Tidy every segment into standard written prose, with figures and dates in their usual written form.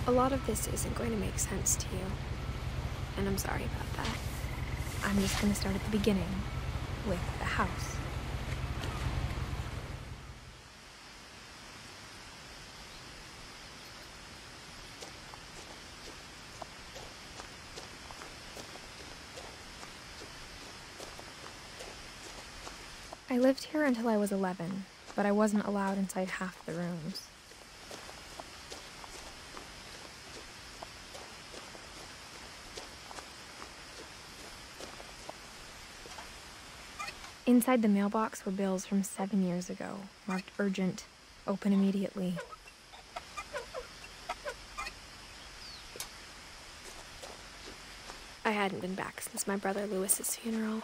A lot of this isn't going to make sense to you, and I'm sorry about that. I'm just going to start at the beginning, with the house. I lived here until I was 11, but I wasn't allowed inside half the rooms. Inside the mailbox were bills from 7 years ago, marked urgent, open immediately. I hadn't been back since my brother Lewis's funeral.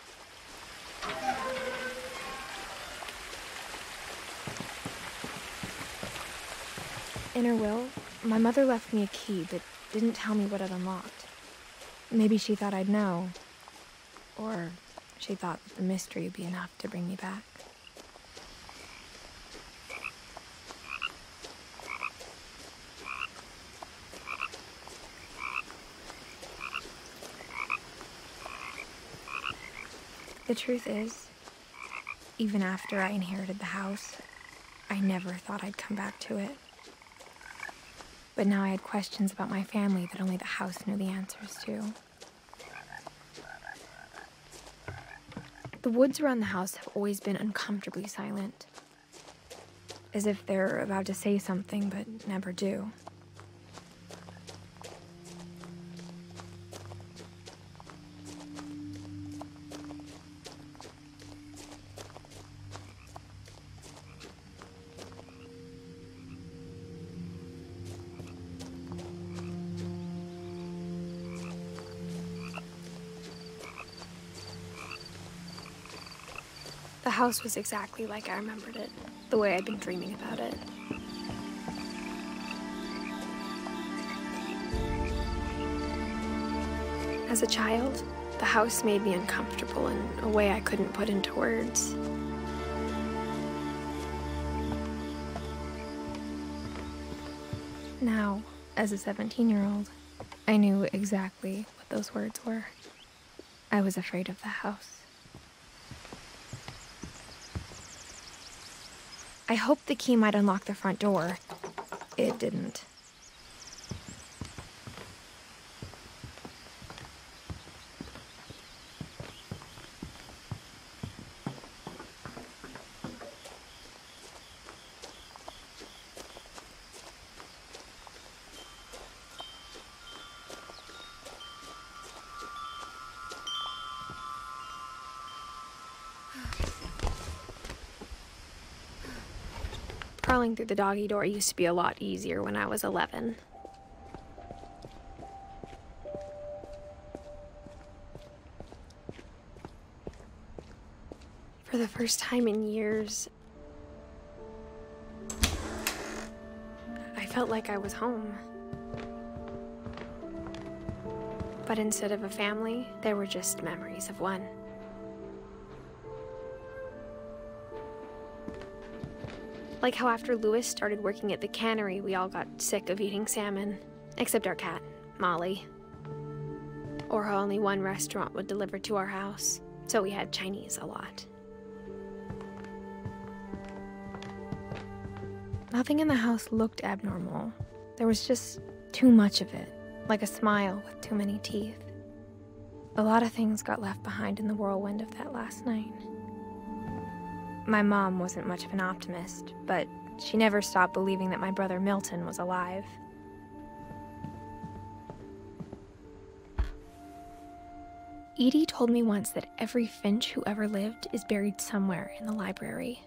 In her will, my mother left me a key but didn't tell me what it unlocked. Maybe she thought I'd know, or she thought that the mystery would be enough to bring me back. The truth is, even after I inherited the house, I never thought I'd come back to it. But now I had questions about my family that only the house knew the answers to. The woods around the house have always been uncomfortably silent, as if they're about to say something but never do. The house was exactly like I remembered it, the way I'd been dreaming about it. As a child, the house made me uncomfortable in a way I couldn't put into words. Now, as a 17-year-old, I knew exactly what those words were. I was afraid of the house. I hoped the key might unlock the front door. It didn't. Crawling through the doggy door used to be a lot easier when I was 11. For the first time in years, I felt like I was home. But instead of a family, there were just memories of one. Like how after Lewis started working at the cannery, we all got sick of eating salmon, except our cat, Molly. Or how only one restaurant would deliver to our house, so we had Chinese a lot. Nothing in the house looked abnormal. There was just too much of it, like a smile with too many teeth. A lot of things got left behind in the whirlwind of that last night. My mom wasn't much of an optimist, but she never stopped believing that my brother Milton was alive. Edie told me once that every Finch who ever lived is buried somewhere in the library.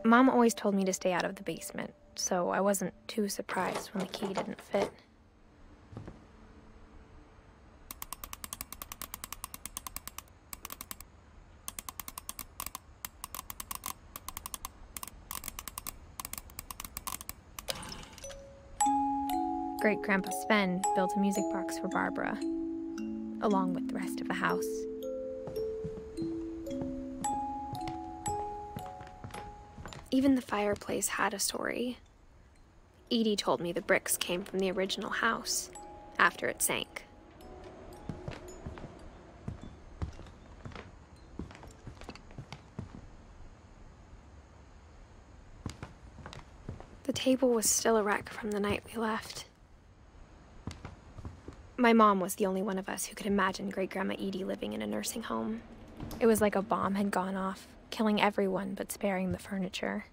Mom always told me to stay out of the basement, so I wasn't too surprised when the key didn't fit. Great-Grandpa Sven built a music box for Barbara, along with the rest of the house. Even the fireplace had a story. Edie told me the bricks came from the original house, after it sank. The table was still a wreck from the night we left. My mom was the only one of us who could imagine Great-Grandma Edie living in a nursing home. It was like a bomb had gone off, killing everyone but sparing the furniture.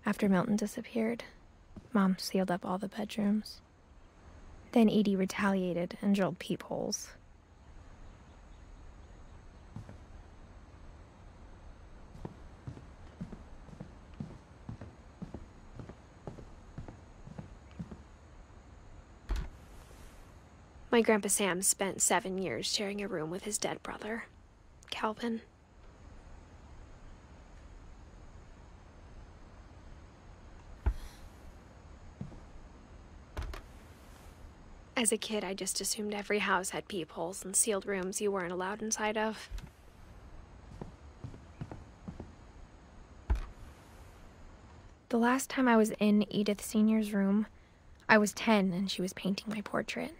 After Milton disappeared, Mom sealed up all the bedrooms. Then Edie retaliated and drilled peepholes. My Grandpa Sam spent 7 years sharing a room with his dead brother, Calvin. As a kid, I just assumed every house had peepholes and sealed rooms you weren't allowed inside of. The last time I was in Edith Sr.'s room, I was 10 and she was painting my portrait.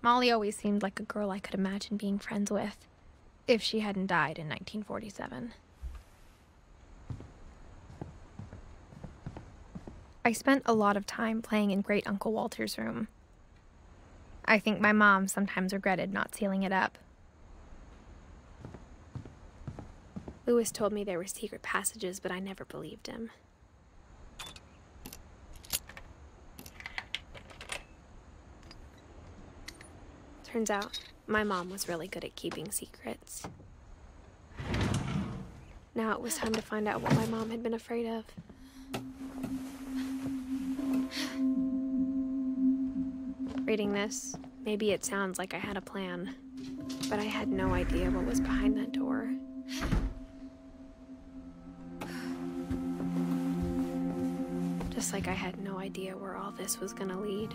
Molly always seemed like a girl I could imagine being friends with, if she hadn't died in 1947. I spent a lot of time playing in Great Uncle Walter's room. I think my mom sometimes regretted not sealing it up. Lewis told me there were secret passages, but I never believed him. Turns out, my mom was really good at keeping secrets. Now it was time to find out what my mom had been afraid of. Reading this, maybe it sounds like I had a plan, but I had no idea what was behind that door. Just like I had no idea where all this was gonna lead.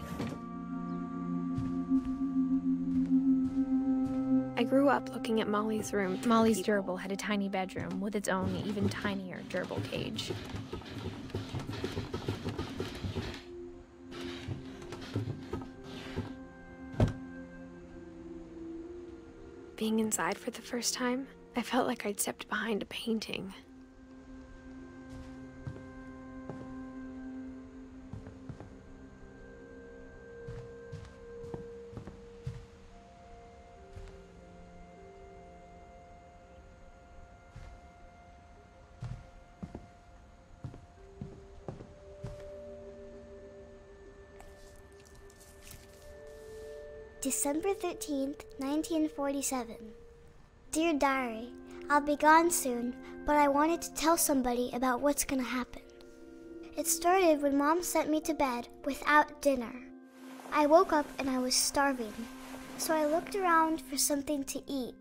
I grew up looking at Molly's room. Molly's gerbil had a tiny bedroom with its own even tinier gerbil cage. Being inside for the first time, I felt like I'd stepped behind a painting. December 13th, 1947. Dear Diary, I'll be gone soon, but I wanted to tell somebody about what's gonna happen. It started when Mom sent me to bed without dinner. I woke up and I was starving, so I looked around for something to eat.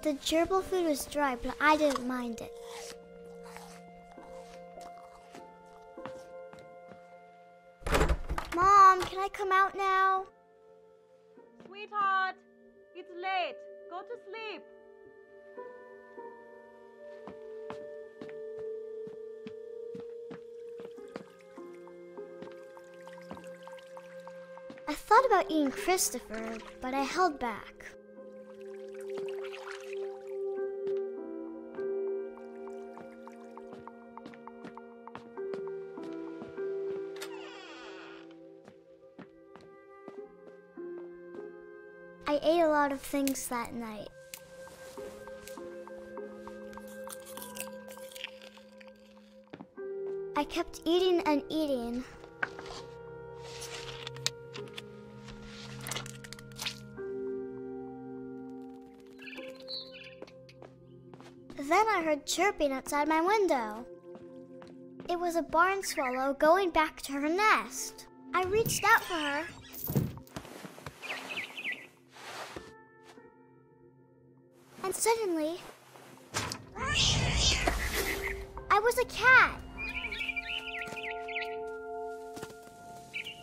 The gerbil food was dry, but I didn't mind it. Mom, can I come out now? Sweetheart, it's late. Go to sleep. I thought about eating Christopher, but I held back. I ate a lot of things that night. I kept eating and eating, Then I heard chirping outside my window. It was a barn swallow going back to her nest. I reached out for her. And suddenly, I was a cat.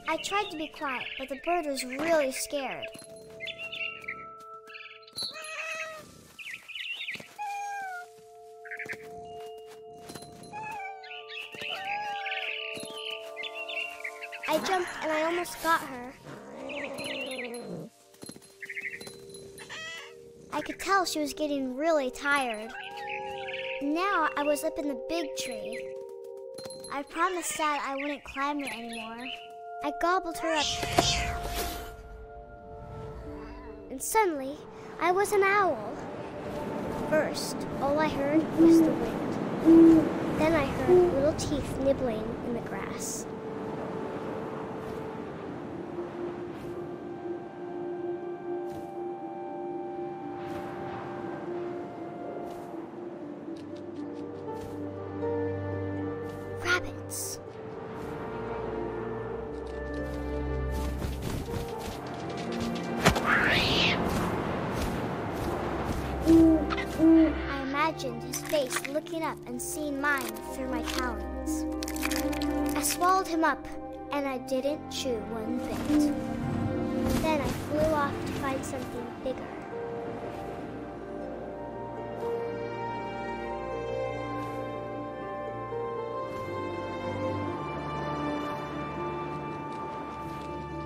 I tried to be quiet, but the bird was really scared. I jumped and I almost got her. I could tell she was getting really tired. Now I was up in the big tree. I promised Dad I wouldn't climb it anymore. I gobbled her up. And suddenly, I was an owl. First, all I heard was the wind. Then I heard little teeth nibbling in the grass. Rabbits. I imagined his face looking up and seeing mine through my talons. I swallowed him up, and I didn't chew one bit. Then I flew off to find something bigger.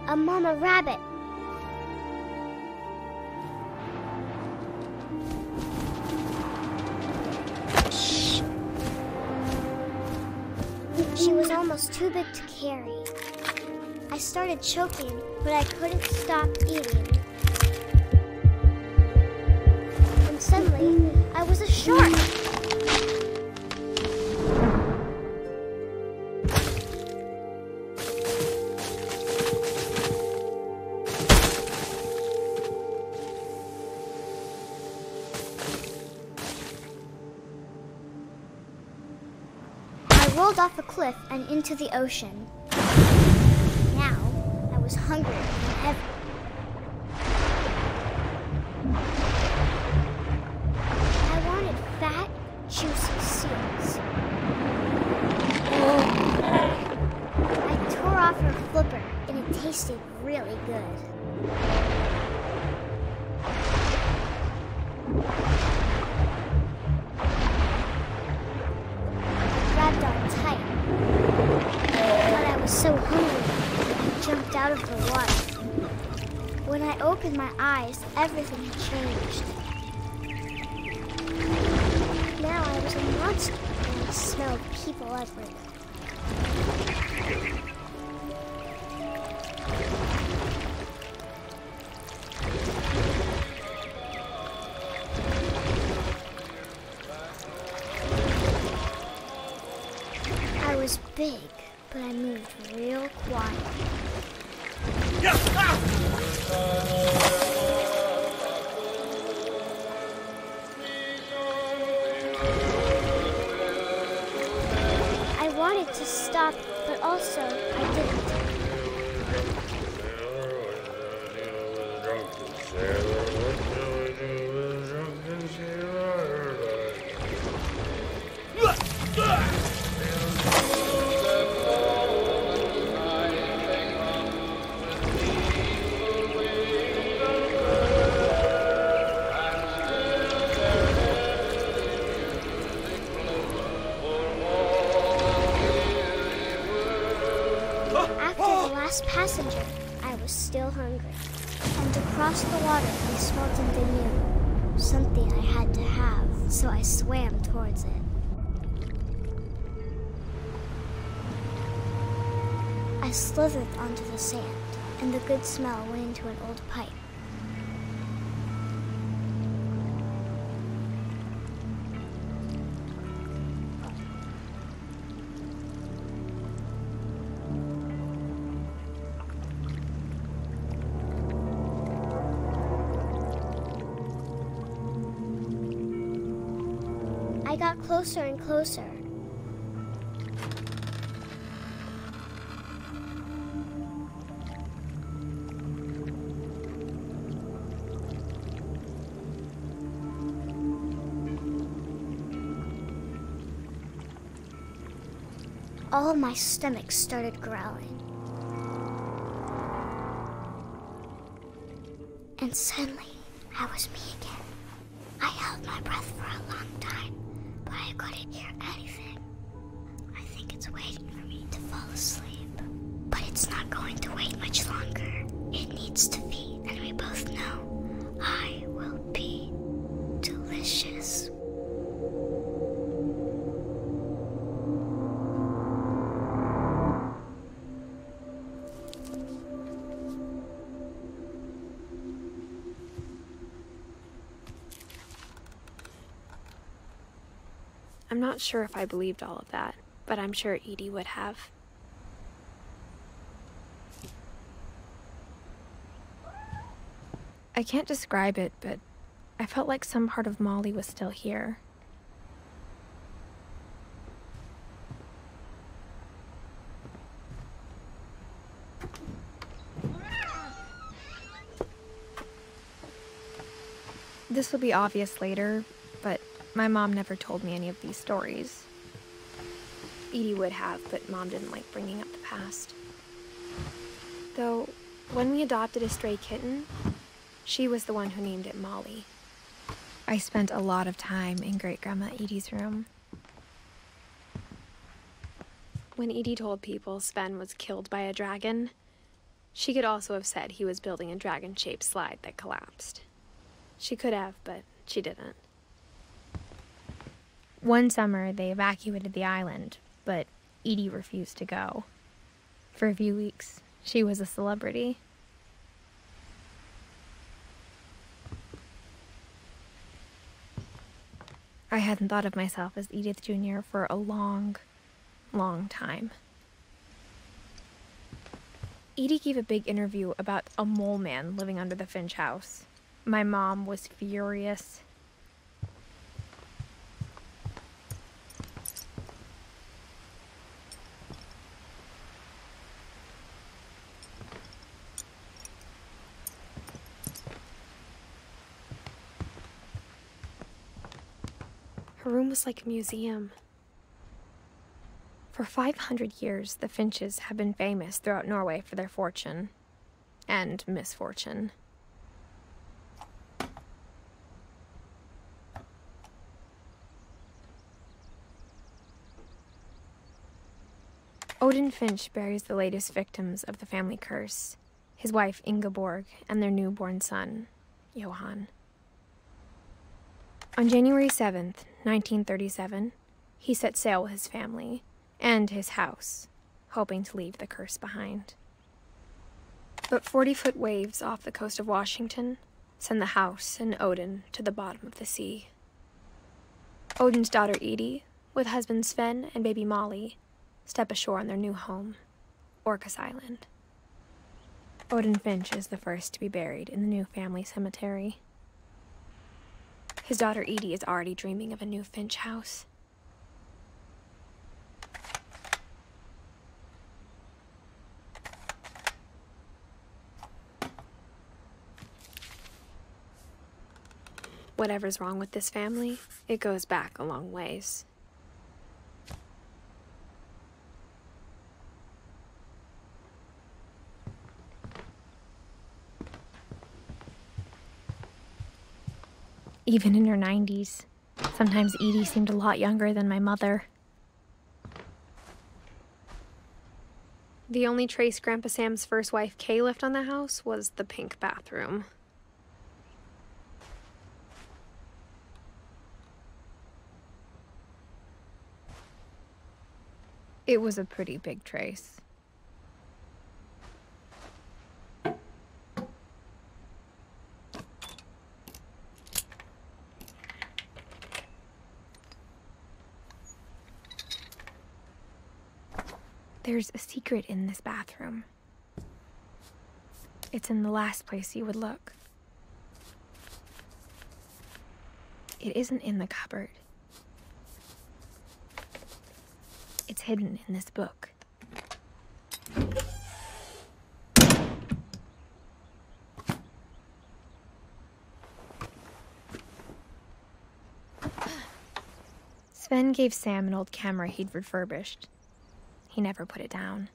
A mama rabbit. She was almost too big to carry. I started choking, but I couldn't stop eating. And suddenly, I was a shark. I rolled off a cliff and into the ocean. Now, I was hungry than ever. I wanted fat, juicy seals. I tore off her flipper, and it tasted really good. Grabbed on tight, but I was so hungry, I jumped out of the water. When I opened my eyes, everything had changed. Now I was a monster, and I smelled people everywhere. I was big, but I moved real quiet. I wanted to stop, but also I didn't. After the last passenger, I was still hungry. And across the water, I smelled something new. Something I had to have, so I swam towards it. I slithered onto the sand, and the good smell went into an old pipe. got closer and closer. All of my stomach started growling. And suddenly, I was me again. I held my breath for a long time, but I couldn't hear anything. I think it's waiting for me to fall asleep. But it's not going to wait much longer. It needs to feed, and we both know I will be delicious. I'm not sure if I believed all of that, but I'm sure Edie would have. I can't describe it, but I felt like some part of Molly was still here. This will be obvious later, but my mom never told me any of these stories. Edie would have, but Mom didn't like bringing up the past. Though, when we adopted a stray kitten, she was the one who named it Molly. I spent a lot of time in Great-Grandma Edie's room. When Edie told people Sven was killed by a dragon, she could also have said he was building a dragon-shaped slide that collapsed. She could have, but she didn't. One summer, they evacuated the island, but Edie refused to go. For a few weeks, she was a celebrity. I hadn't thought of myself as Edith Jr. for a long, long time. Edie gave a big interview about a mole man living under the Finch house. My mom was furious. Her room was like a museum. For 500 years, the Finches have been famous throughout Norway for their fortune and misfortune. Odin Finch buries the latest victims of the family curse, his wife Ingeborg and their newborn son, Johan. On January 7th, 1937, he set sail with his family and his house, hoping to leave the curse behind. But 40-foot waves off the coast of Washington send the house and Odin to the bottom of the sea. Odin's daughter Edie, with husband Sven and baby Molly, step ashore on their new home, Orcas Island. Odin Finch is the first to be buried in the new family cemetery. His daughter Edie is already dreaming of a new Finch house. Whatever's wrong with this family, it goes back a long ways. Even in her 90s, sometimes Edie seemed a lot younger than my mother. The only trace Grandpa Sam's first wife Kay left on the house was the pink bathroom. It was a pretty big trace. There's a secret in this bathroom. It's in the last place you would look. It isn't in the cupboard. It's hidden in this book. Sven gave Sam an old camera he'd refurbished. He never put it down.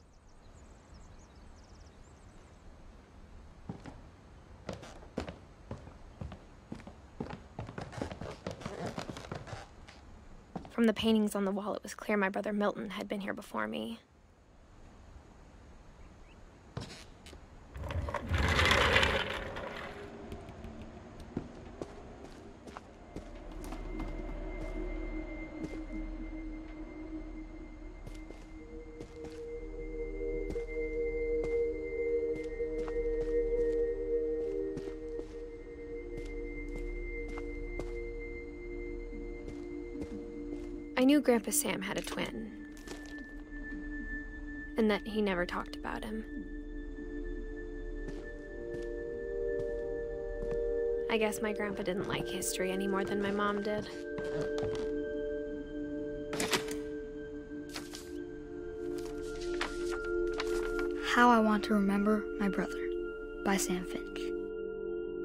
From the paintings on the wall, it was clear my brother Milton had been here before me. I knew Grandpa Sam had a twin, and that he never talked about him. I guess my grandpa didn't like history any more than my mom did. How I Want to Remember My Brother by Sam Finch.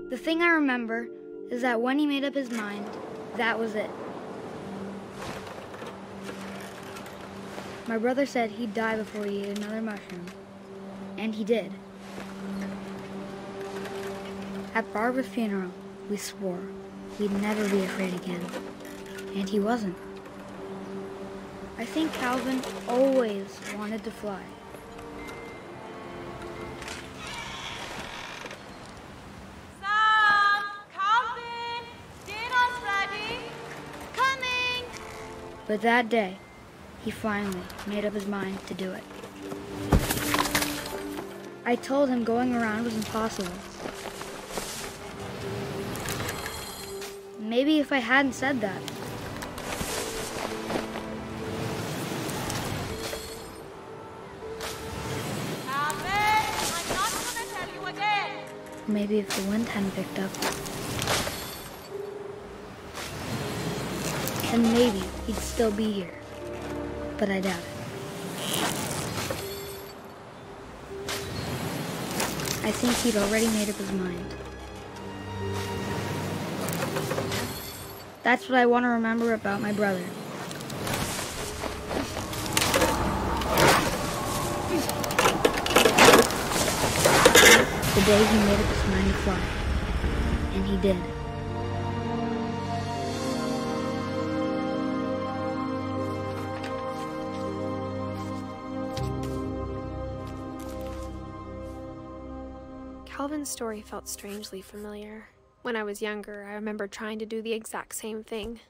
The thing I remember is that when he made up his mind, that was it. My brother said he'd die before he ate another mushroom, and he did. At Barbara's funeral, we swore we'd never be afraid again, and he wasn't. I think Calvin always wanted to fly. Sam! Calvin! Dinner's ready! Coming! But that day, he finally made up his mind to do it. I told him going around was impossible. Maybe if I hadn't said that. Calvin! I'm not gonna tell you again! Maybe if the wind hadn't picked up. And maybe he'd still be here. But I doubt it. I think he'd already made up his mind. That's what I want to remember about my brother. The day he made up his mind to fly. And he did. Calvin's story felt strangely familiar. When I was younger, I remember trying to do the exact same thing.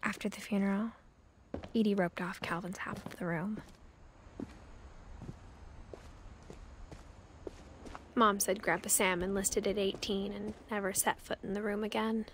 After the funeral, Edie roped off Calvin's half of the room. Mom said Grandpa Sam enlisted at 18 and never set foot in the room again.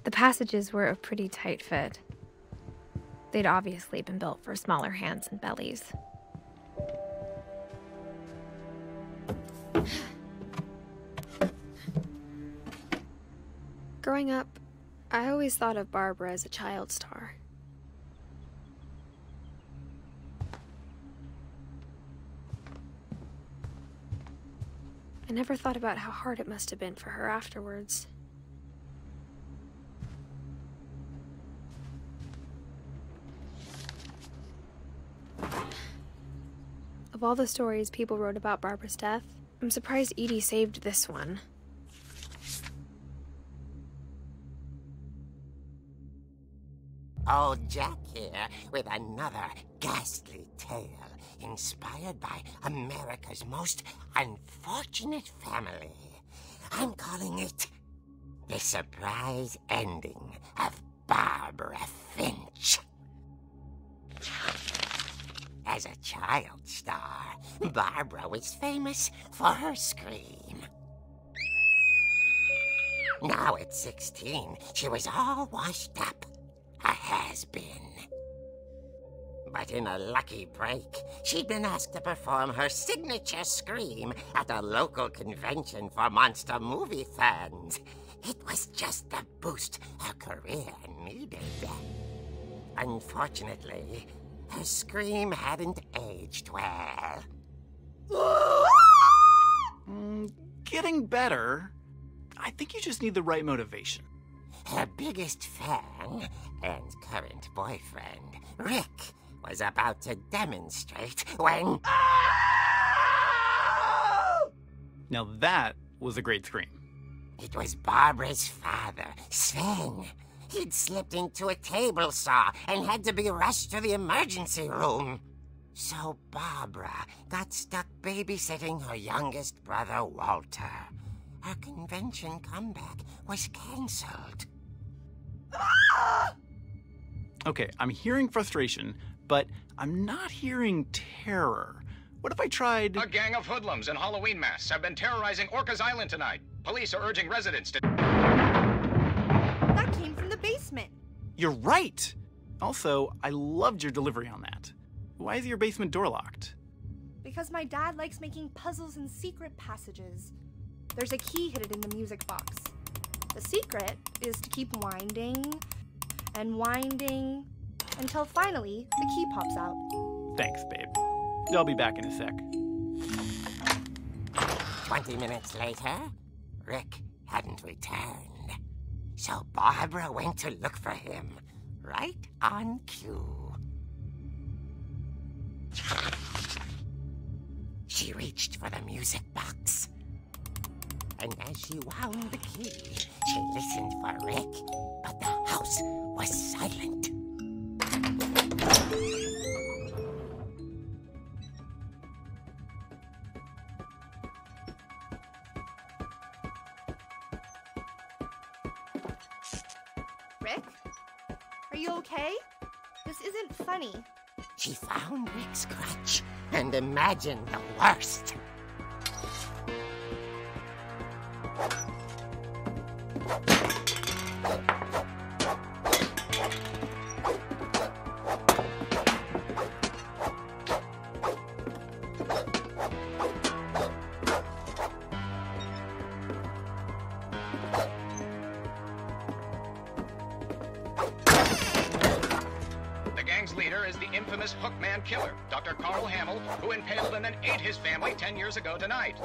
The passages were a pretty tight fit. They'd obviously been built for smaller hands and bellies. Growing up, I always thought of Barbara as a child star. I never thought about how hard it must have been for her afterwards. Of all the stories people wrote about Barbara's death, I'm surprised Edie saved this one. Old Jack here with another ghastly tale inspired by America's most unfortunate family. I'm calling it The Surprise Ending of Barbara Finch. As a child star, Barbara was famous for her scream. Now at 16, she was all washed up. A has-been. But in a lucky break, she'd been asked to perform her signature scream at a local convention for monster movie fans. It was just the boost her career needed. Unfortunately, her scream hadn't aged well. Getting better. I think you just need the right motivation. Her biggest fan and current boyfriend, Rick, was about to demonstrate when... Now that was a great scream. It was Barbara's father, Sven. He'd slipped into a table saw and had to be rushed to the emergency room. So Barbara got stuck babysitting her youngest brother, Walter. Her convention comeback was cancelled. Okay, I'm hearing frustration, but I'm not hearing terror. What if I tried... A gang of hoodlums in Halloween masks have been terrorizing Orcas Island tonight. Police are urging residents to... That came from the basement. You're right! Also, I loved your delivery on that. Why is your basement door locked? Because my dad likes making puzzles and secret passages. There's a key hidden in the music box. The secret is to keep winding and winding until finally the key pops out. Thanks, babe. I'll be back in a sec. 20 minutes later, Rick hadn't returned. So Barbara went to look for him, right on cue. She reached for the music box. And as she wound the key, she listened for Rick, but the house was silent. Rick? Are you okay? This isn't funny. She found Rick's crutch and imagined the worst. The gang's leader is the infamous Hookman Killer, Dr. Carl Hamill, who impaled and then ate his family 10 years ago tonight.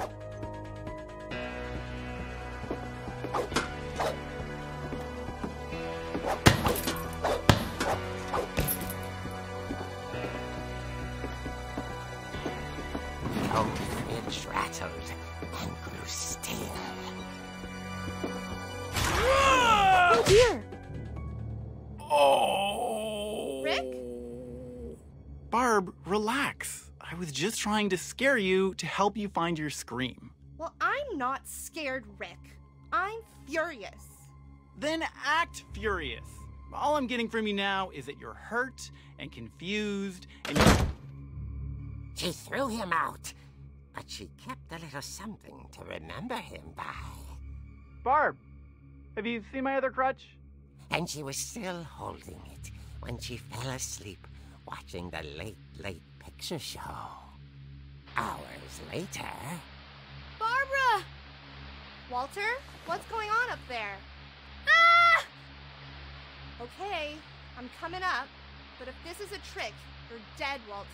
Old Finch rattled and grew still. Oh dear! Oh! Rick? Barb, relax. I was just trying to scare you to help you find your scream. Well, I'm not scared, Rick. I'm furious. Then act furious. All I'm getting from you now is that you're hurt and confused and She threw him out, but she kept a little something to remember him by. Barb, have you seen my other crutch? And she was still holding it when she fell asleep watching the late picture show. Hours later... Barbara! Walter, what's going on up there? Ah! Okay, I'm coming up, but if this is a trick, you're dead, Walter.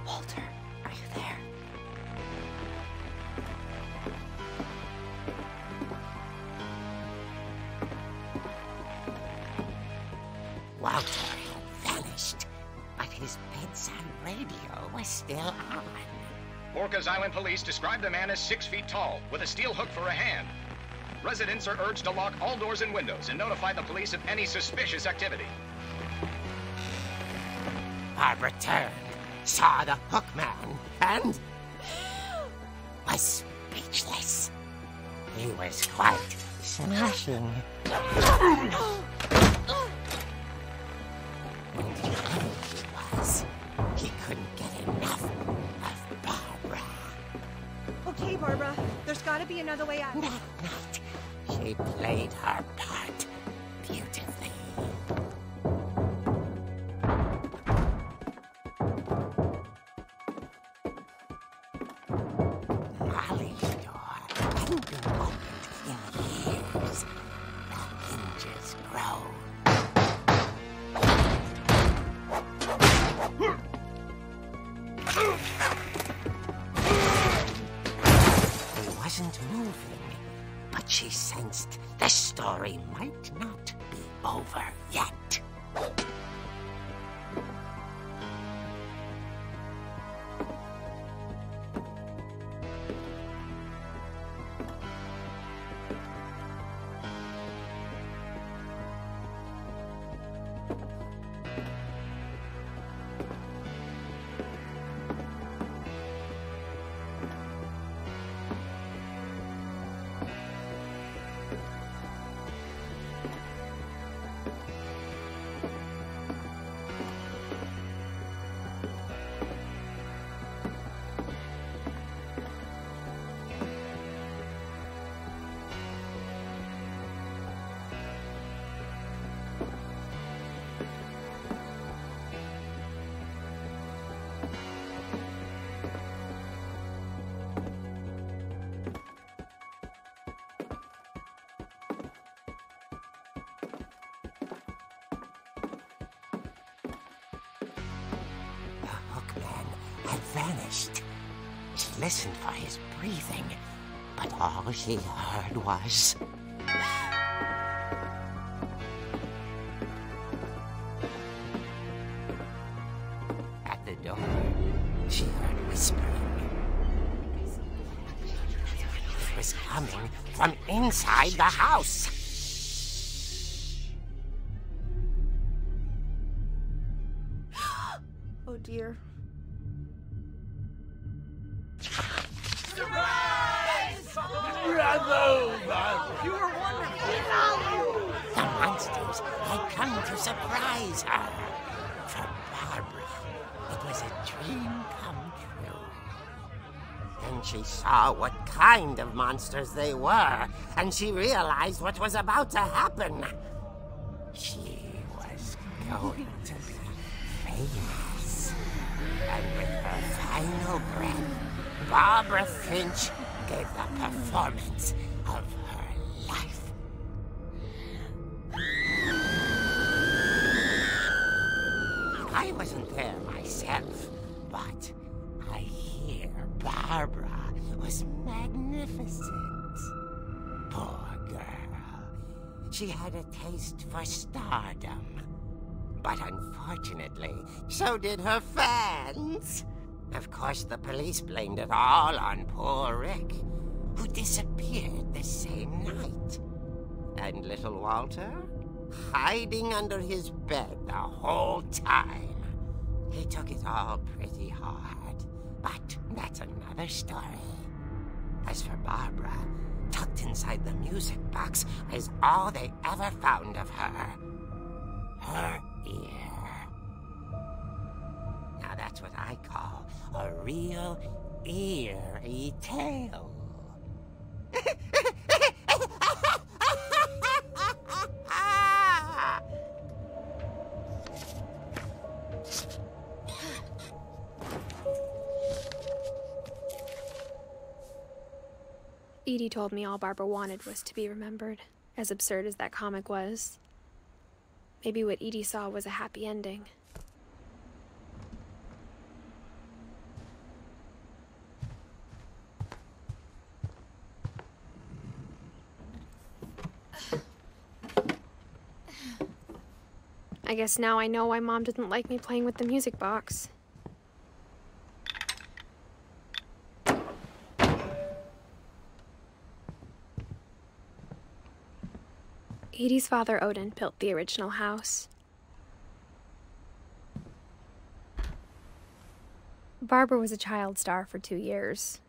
Walter, are you there? Walter had vanished, but his bedside radio was still on. Orcas Island police describe the man as 6 feet tall, with a steel hook for a hand. Residents are urged to lock all doors and windows and notify the police of any suspicious activity. Barbara turned, saw the hook man, and was speechless. He was quite smashing. And whoever he was, he couldn't get enough of Barbara. Okay, Barbara, there's gotta be another way out. Not. She played her part beautifully. Molly's door hadn't been opened in years. The hinges groaned. He wasn't moving, but she sensed the story might not be over yet. Had vanished. She listened for his breathing, but all she heard was... At the door, she heard whispering. It was coming from inside the house. Oh dear. The monsters had come to surprise her. For Barbara, it was a dream come true. Then she saw what kind of monsters they were, and she realized what was about to happen. She was going to be famous. And with her final breath, Barbara Finch gave the performance of her life. I wasn't there myself, but I hear Barbara was magnificent. Poor girl. She had a taste for stardom. But unfortunately, so did her fans. Of course, the police blamed it all on poor Rick, who disappeared the same night. And little Walter, hiding under his bed the whole time. He took it all pretty hard, but that's another story. As for Barbara, tucked inside the music box is all they ever found of her. Her ear. Now that's what I call a real eerie tale. Edie told me all Barbara wanted was to be remembered, as absurd as that comic was. Maybe what Edie saw was a happy ending. I guess now I know why Mom didn't like me playing with the music box. Edie's father, Odin, built the original house. Barbara was a child star for 2 years,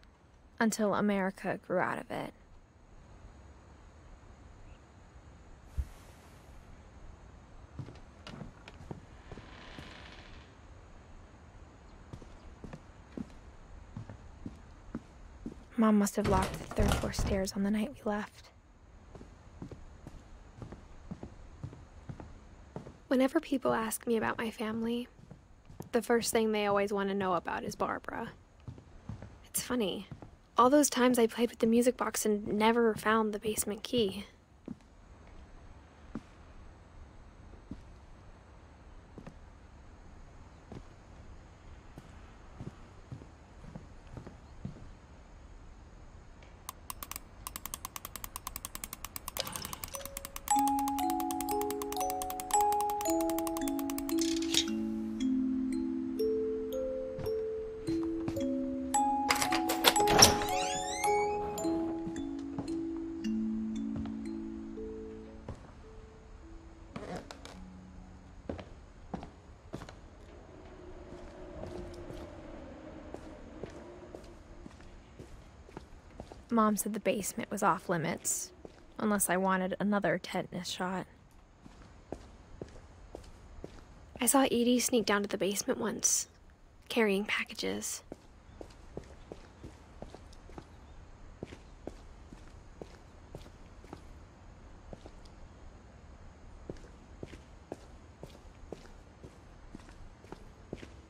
until America grew out of it. Mom must have locked the third floor stairs on the night we left. Whenever people ask me about my family, the first thing they always want to know about is Barbara. It's funny. All those times I played with the music box and never found the basement key. Mom said the basement was off limits, unless I wanted another tetanus shot. I saw Edie sneak down to the basement once, carrying packages.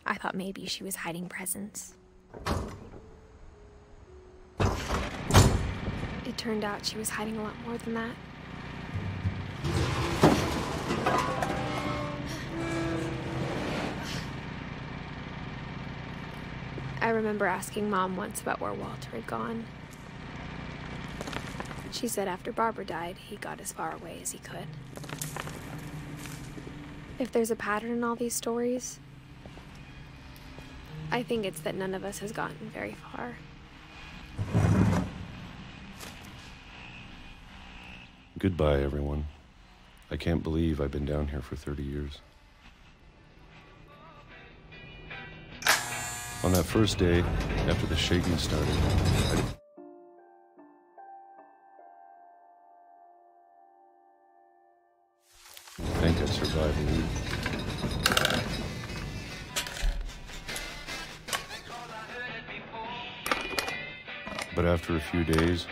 I thought maybe she was hiding presents. It turned out she was hiding a lot more than that. I remember asking Mom once about where Walter had gone. She said after Barbara died, he got as far away as he could. If there's a pattern in all these stories, I think it's that none of us has gotten very far. Goodbye, everyone. I can't believe I've been down here for 30 years. On that first day, after the shaking started, I think I survived the week. But after a few days,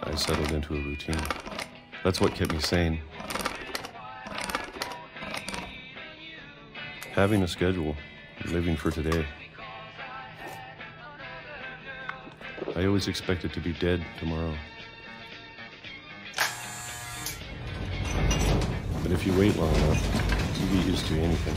I settled into a routine. That's what kept me sane. Having a schedule, living for today. I always expected to be dead tomorrow. But if you wait long enough, you get used to anything.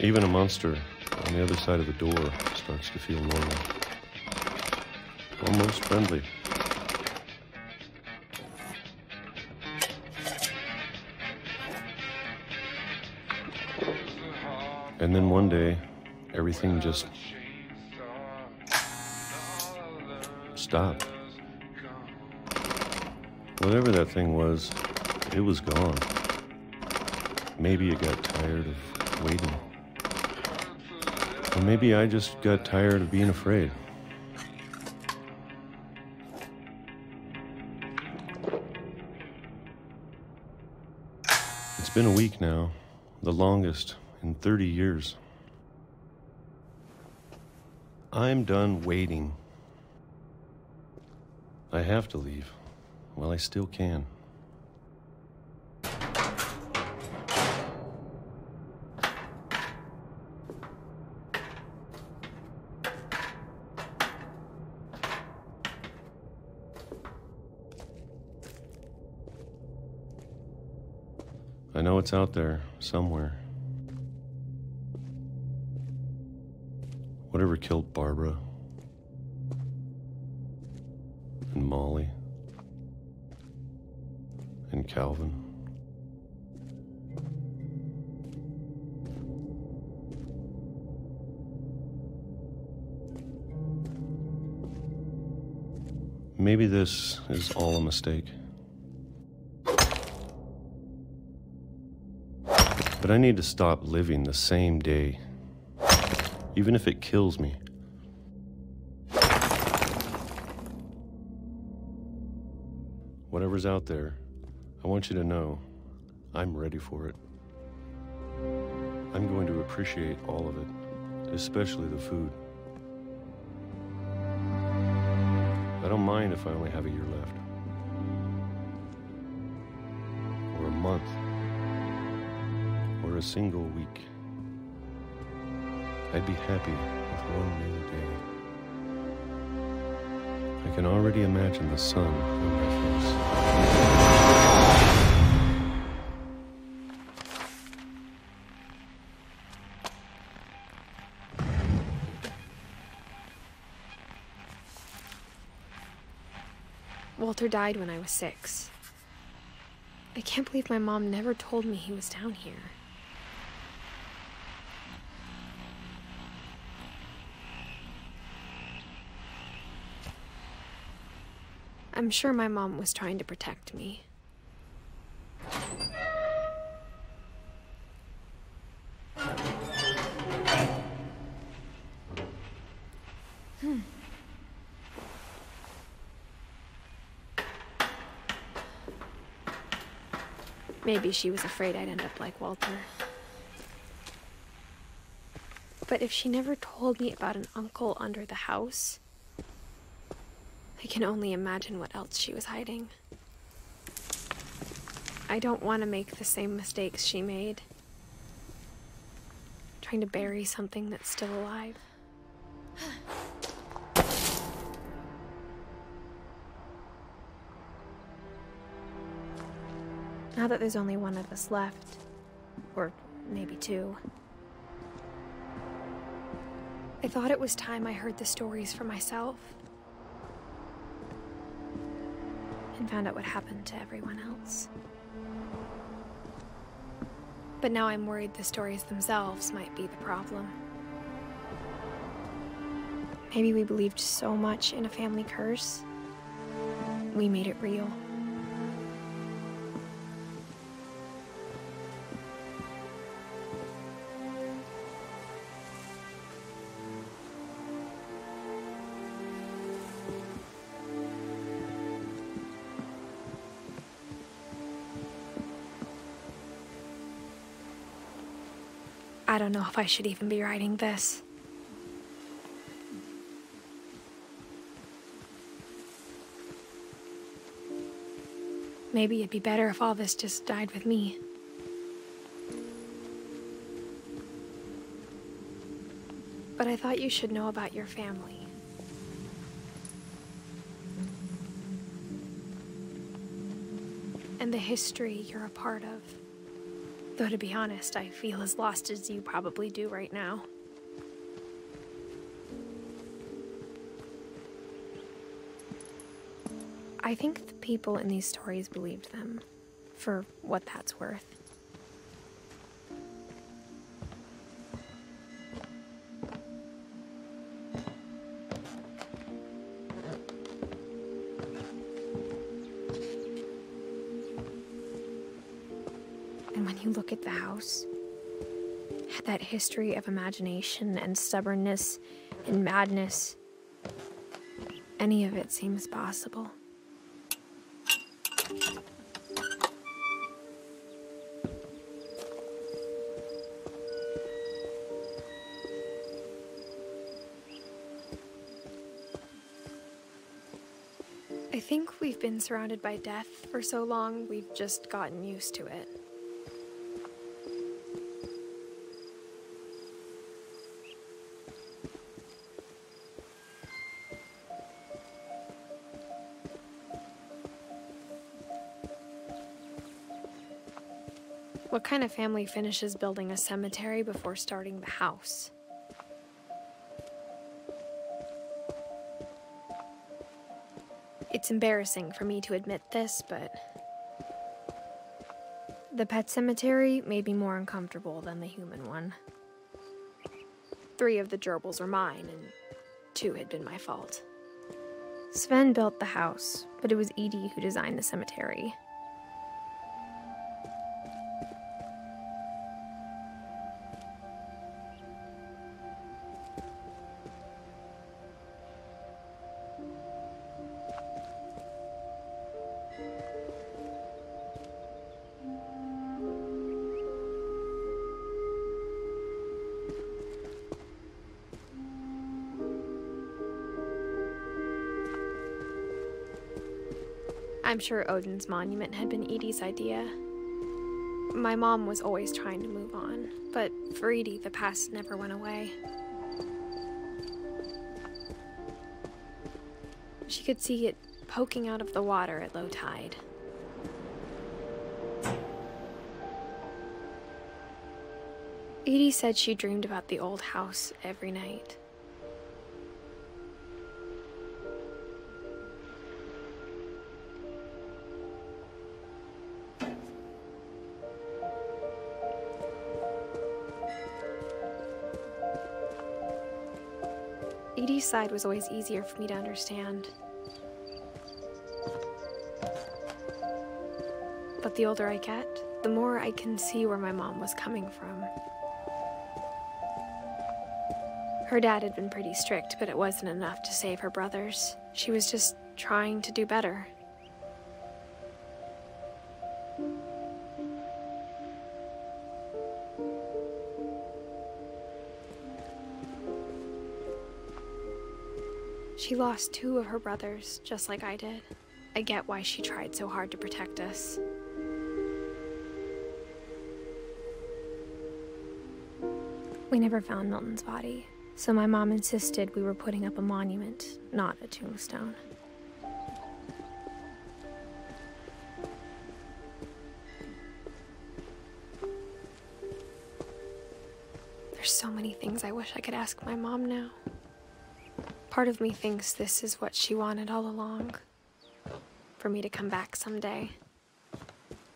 Even a monster on the other side of the door starts to feel normal. Almost friendly. And then one day, everything just stopped. Whatever that thing was, it was gone. Maybe it got tired of waiting. Or maybe I just got tired of being afraid. It's been a week now, the longest in 30 years. I'm done waiting. I have to leave while I still can. I know it's out there, somewhere. Whatever killed Barbara and Molly and Calvin Maybe this is all a mistake. But I need to stop living the same day, even if it kills me. Whatever's out there, I want you to know I'm ready for it. I'm going to appreciate all of it, especially the food. I don't mind if I only have a year left. Or a month. Or a single week. I'd be happy with one new day. I can already imagine the sun on my face. Walter died when I was 6. I can't believe my mom never told me he was down here. I'm sure my mom was trying to protect me. Maybe she was afraid I'd end up like Walter. But if she never told me about an uncle under the house, I can only imagine what else she was hiding. I don't want to make the same mistakes she made. Trying to bury something that's still alive. Now that there's only one of us left, or maybe 2, I thought it was time I heard the stories for myself and found out what happened to everyone else. But now I'm worried the stories themselves might be the problem. Maybe we believed so much in a family curse, we made it real. I don't know if I should even be writing this. Maybe it'd be better if all this just died with me. But I thought you should know about your family. And the history you're a part of. Though to be honest, I feel as lost as you probably do right now. I think the people in these stories believed them, for what that's worth. And when you look at the house, that history of imagination and stubbornness and madness, any of it seems possible. I think we've been surrounded by death for so long, we've just gotten used to it. What kind of family finishes building a cemetery before starting the house? It's embarrassing for me to admit this, but the pet cemetery made me more uncomfortable than the human one. 3 of the gerbils were mine, and 2 had been my fault. Sven built the house, but it was Edie who designed the cemetery. I'm sure Odin's monument had been Edie's idea. My mom was always trying to move on, but for Edie, the past never went away. She could see it poking out of the water at low tide. Edie said she dreamed about the old house every night. Edie's side was always easier for me to understand. But the older I get, the more I can see where my mom was coming from. Her dad had been pretty strict, but it wasn't enough to save her brothers. She was just trying to do better. She lost 2 of her brothers, just like I did. I get why she tried so hard to protect us. We never found Milton's body, so my mom insisted we were putting up a monument, not a tombstone. There's so many things I wish I could ask my mom now. Part of me thinks this is what she wanted all along. For me to come back someday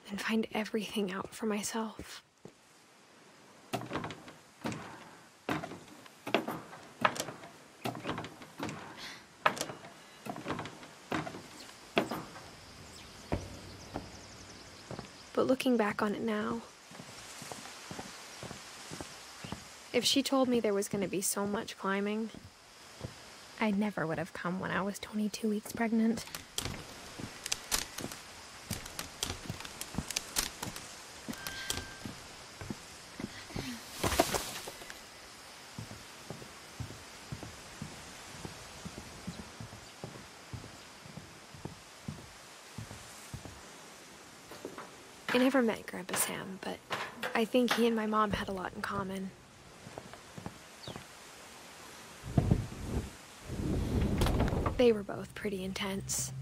and find everything out for myself. But looking back on it now, if she told me there was going to be so much climbing, I never would have come when I was 22 weeks pregnant. I never met Grandpa Sam, but I think he and my mom had a lot in common. They were both pretty intense.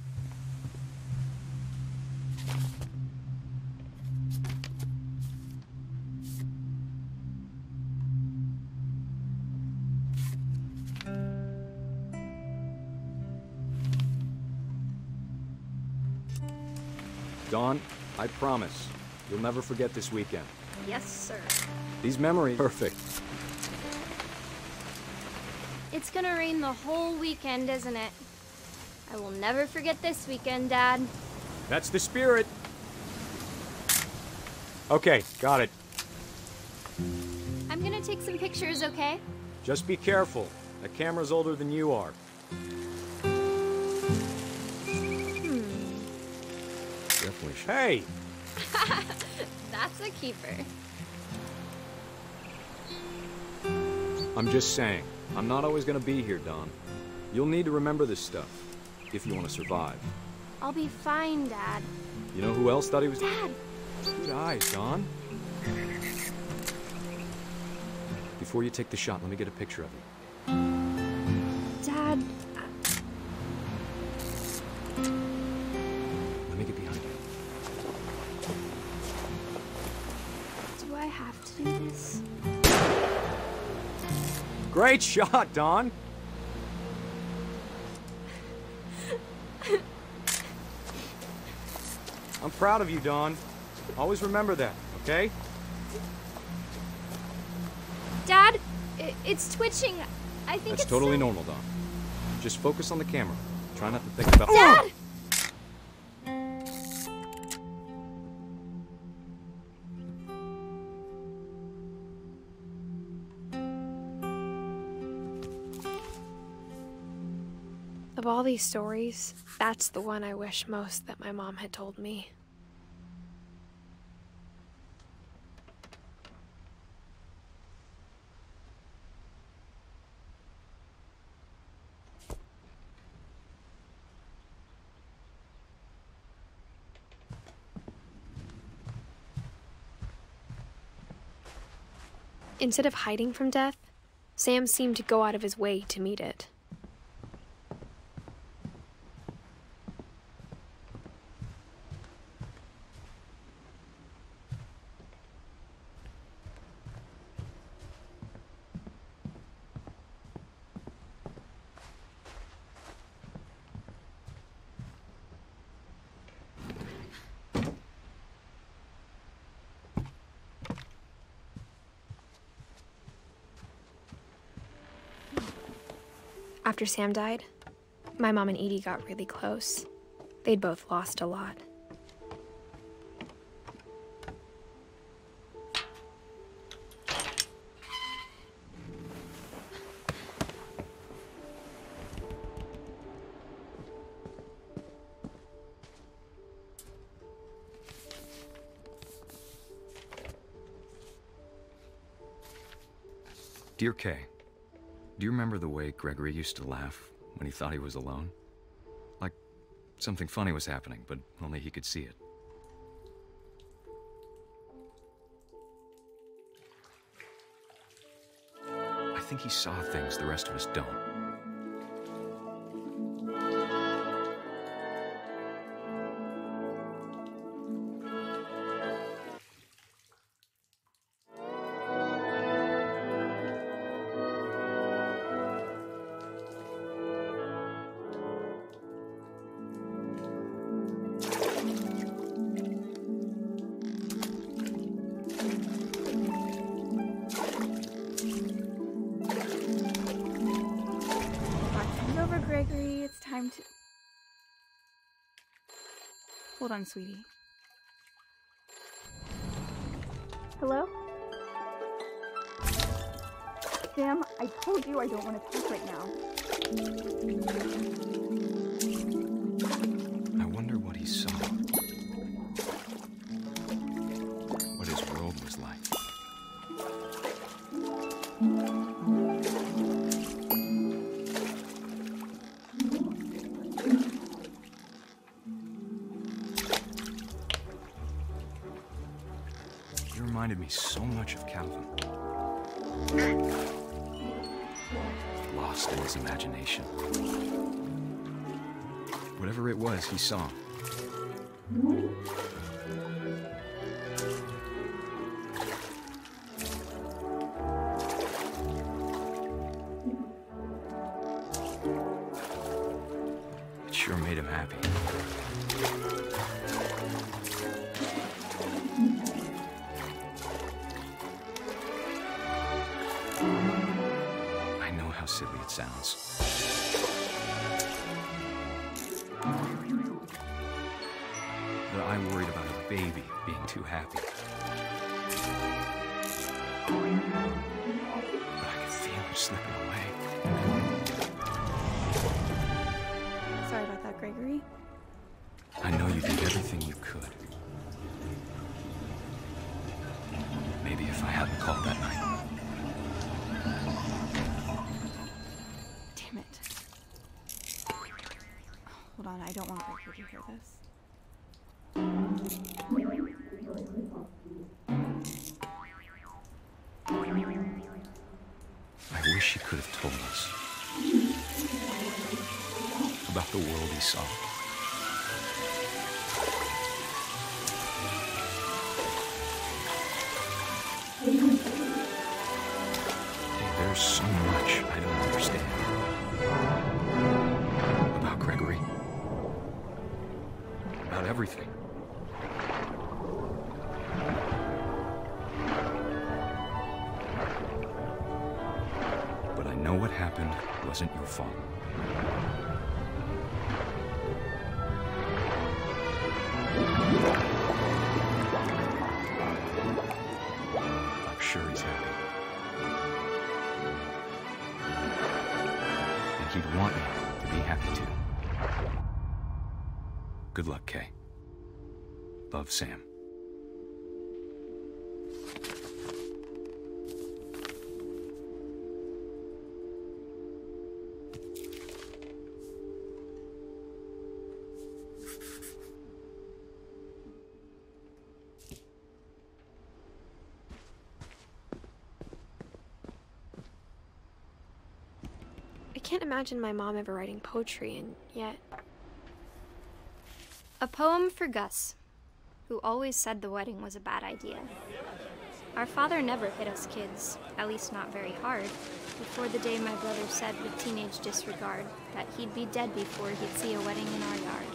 Dawn, I promise, you'll never forget this weekend. Yes, sir. These memories... Perfect. It's gonna rain the whole weekend, isn't it? I will never forget this weekend, Dad. That's the spirit. Okay, got it. I'm gonna take some pictures, okay? Just be careful. That camera's older than you are. Definitely should. Hey! That's a keeper. I'm just saying, I'm not always gonna be here, Dawn. You'll need to remember this stuff, if you want to survive. I'll be fine, Dad. You know who else thought he was... Dad! Good eyes, Dawn. Before you take the shot, let me get a picture of you. Dad... Let me get behind you. Do I have to do this? Great shot, Dawn! I'm proud of you, Dawn. Always remember that, okay? Dad, it's twitching. I think That's it's totally normal, Dawn. Just focus on the camera. Try not to think about— Dad! Of all these stories, that's the one I wish most that my mom had told me. Instead of hiding from death, Sam seemed to go out of his way to meet it. After Sam died, my mom and Edie got really close. They'd both lost a lot. Dear Kay, do you remember the way Gregory used to laugh when he thought he was alone? Like something funny was happening, but only he could see it. I think he saw things the rest of us don't. Gregory, it's time to... Hold on, sweetie. Hello? Sam, I told you I don't want to talk right now. I wonder what he saw. What his world was like. Reminded me so much of Calvin. Lost in his imagination. Whatever it was he saw. It sure made him happy. I know how silly it sounds. That I worried about a baby being too happy. But I could feel him slipping away. Sorry about that, Gregory. I know you did everything you could. Maybe if I hadn't called that night. Damn it. Hold on, I don't want Gregory to hear this. I wish he could have told us about the world he saw. There's so much I don't understand about Gregory, about everything. But I know what happened wasn't your fault. like you'd want me to be happy too. Good luck, Kay. Love, Sam. I can't imagine my mom ever writing poetry, and yet... A poem for Gus, who always said the wedding was a bad idea. Our father never hit us kids, at least not very hard, before the day my brother said with teenage disregard that he'd be dead before he'd see a wedding in our yard.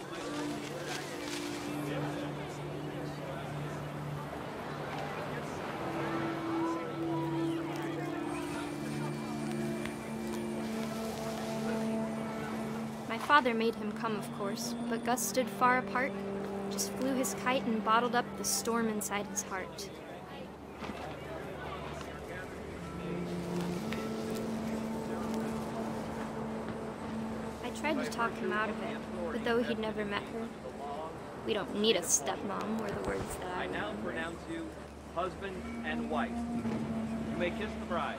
My father made him come, of course, but Gus stood far apart, just flew his kite and bottled up the storm inside his heart. I tried to talk him out of it, but though he'd never met her, we don't need a stepmom were the words that I now pronounce you husband and wife. You may kiss the bride.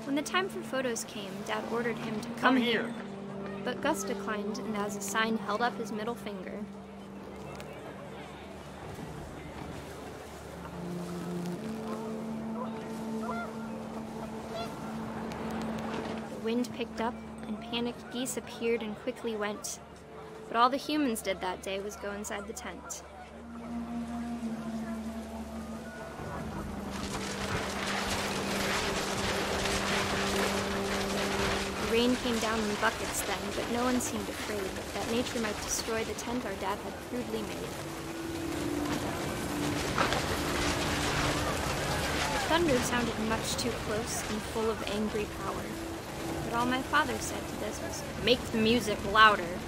When the time for photos came, Dad ordered him to come here. But Gus declined, and as a sign held up his middle finger. The wind picked up, and panicked geese appeared and quickly went. But all the humans did that day was go inside the tent. Rain came down in buckets then, but no one seemed afraid that nature might destroy the tent our dad had crudely made. The thunder sounded much too close and full of angry power, but all my father said to this was, "Make the music louder."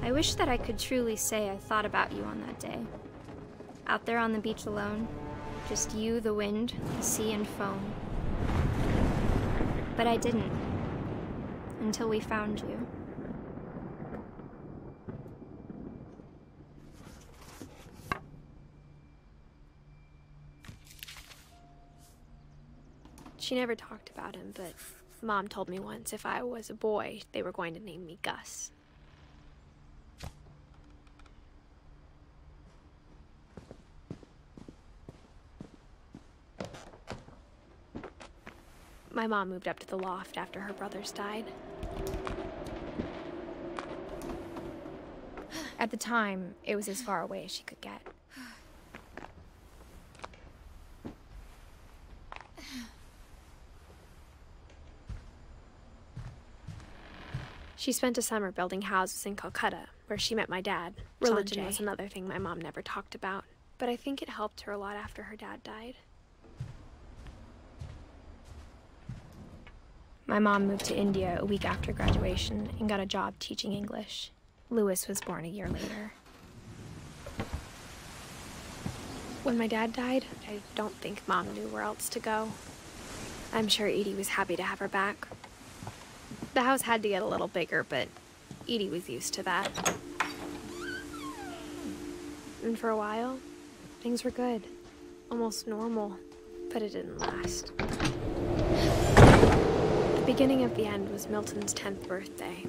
I wish that I could truly say I thought about you on that day. Out there on the beach alone, just you, the wind, the sea, and foam. But I didn't, until we found you. She never talked about him, but Mom told me once if I was a boy, they were going to name me Gus. My mom moved up to the loft after her brothers died. At the time, it was as far away as she could get. She spent a summer building houses in Calcutta, where she met my dad. Religion was another thing my mom never talked about, but I think it helped her a lot after her dad died. My mom moved to India a week after graduation and got a job teaching English. Louis was born a year later. When my dad died, I don't think Mom knew where else to go. I'm sure Edie was happy to have her back. The house had to get a little bigger, but Edie was used to that. And for a while, things were good. Almost normal, but it didn't last. The beginning of the end was Milton's 10th birthday,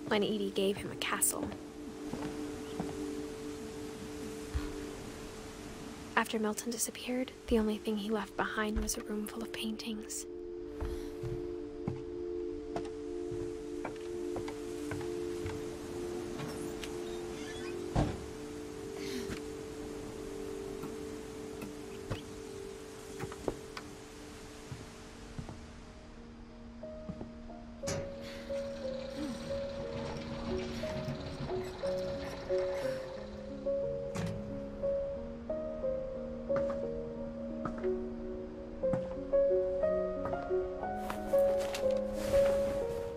when Edie gave him a castle. After Milton disappeared, the only thing he left behind was a room full of paintings.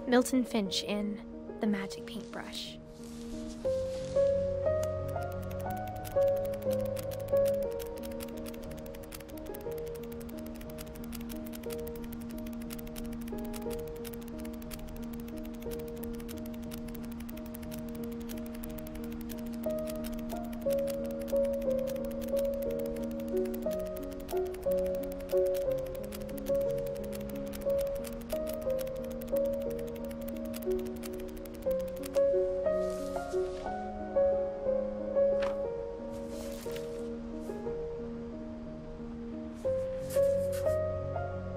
Milton Finch in The Magic Paintbrush.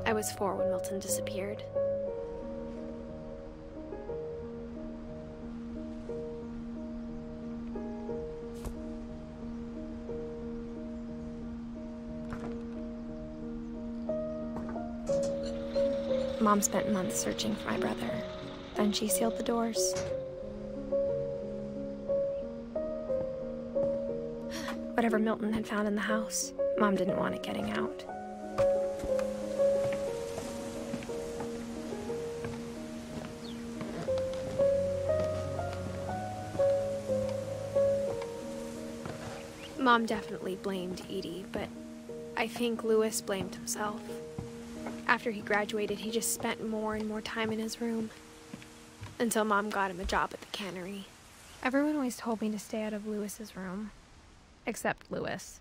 I was 4 when Milton disappeared. Mom spent months searching for my brother. Then she sealed the doors. Whatever Milton had found in the house, Mom didn't want it getting out. Mom definitely blamed Edie, but I think Louis blamed himself. After he graduated, he just spent more and more time in his room. Until Mom got him a job at the cannery. Everyone always told me to stay out of Louis's room. Except Louis.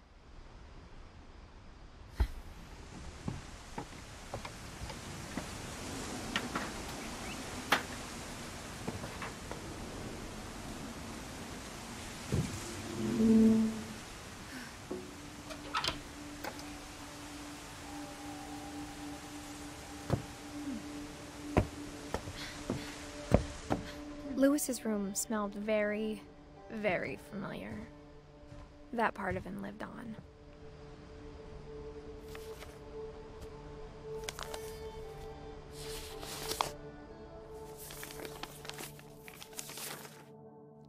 Louis's room smelled very, very familiar. That part of him lived on.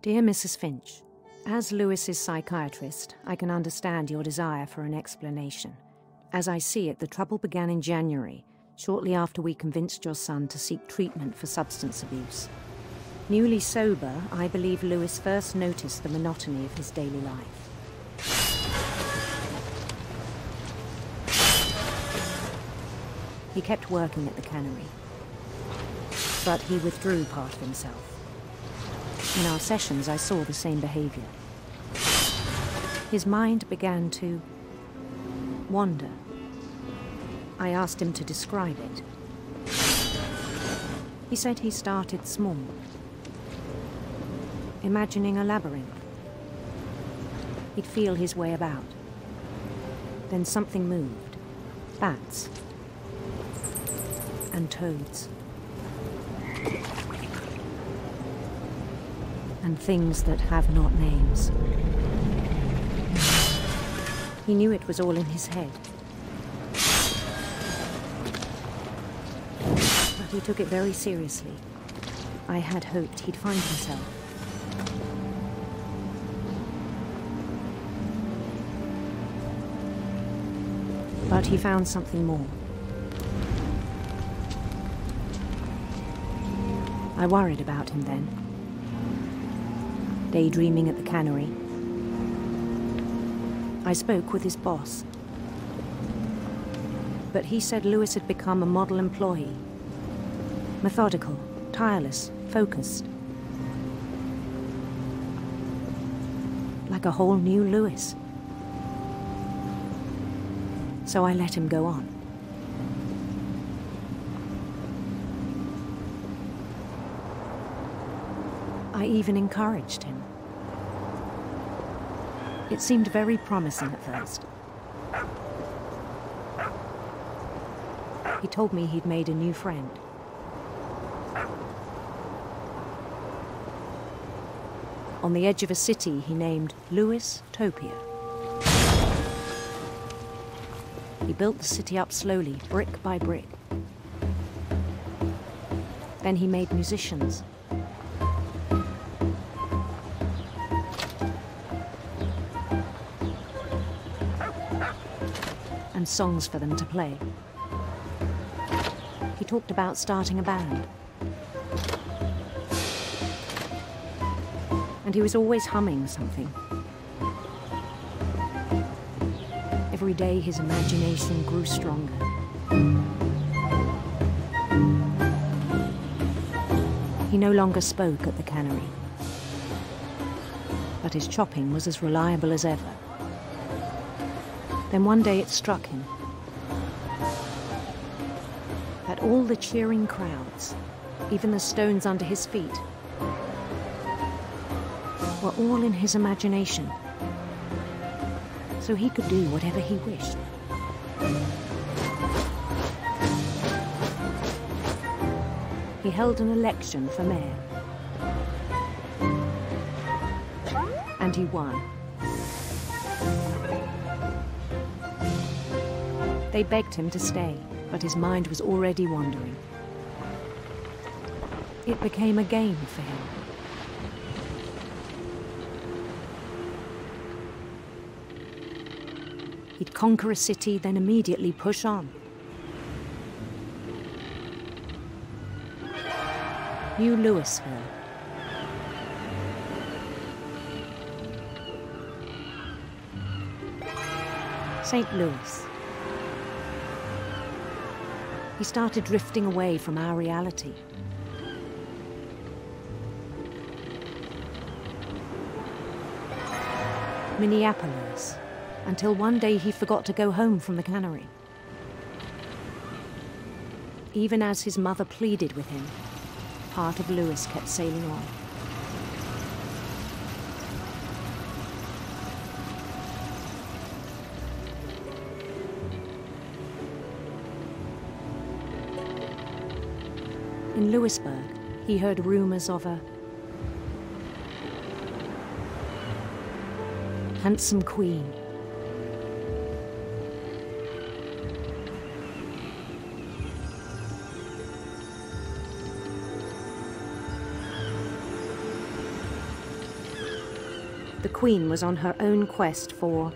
Dear Mrs. Finch, as Louis's psychiatrist, I can understand your desire for an explanation. As I see it, the trouble began in January, shortly after we convinced your son to seek treatment for substance abuse. Newly sober, I believe Louis first noticed the monotony of his daily life. He kept working at the cannery, but he withdrew part of himself. In our sessions, I saw the same behavior. His mind began to wander. I asked him to describe it. He said he started small, imagining a labyrinth. He'd feel his way about. Then something moved. Bats. And toads. And things that have not names. He knew it was all in his head. But he took it very seriously. I had hoped he'd find himself. But he found something more. I worried about him then. Daydreaming at the cannery. I spoke with his boss. But he said Louis had become a model employee. Methodical, tireless, focused. Like a whole new Louis. So I let him go on. I even encouraged him. It seemed very promising at first. He told me he'd made a new friend. On the edge of a city he named Louis Topia. He built the city up slowly, brick by brick. Then he made musicians. And songs for them to play. He talked about starting a band. And he was always humming something. Every day his imagination grew stronger. He no longer spoke at the cannery, but his chopping was as reliable as ever. Then one day it struck him that all the cheering crowds, even the stones under his feet, were all in his imagination, so he could do whatever he wished. He held an election for mayor, and he won. They begged him to stay, but his mind was already wandering. It became a game for him. He'd conquer a city, then immediately push on. New Louisville. St. Louis. He started drifting away from our reality. Minneapolis, until one day he forgot to go home from the cannery. Even as his mother pleaded with him, part of Louis kept sailing on. In Louisburg, he heard rumors of a handsome queen. The queen was on her own quest for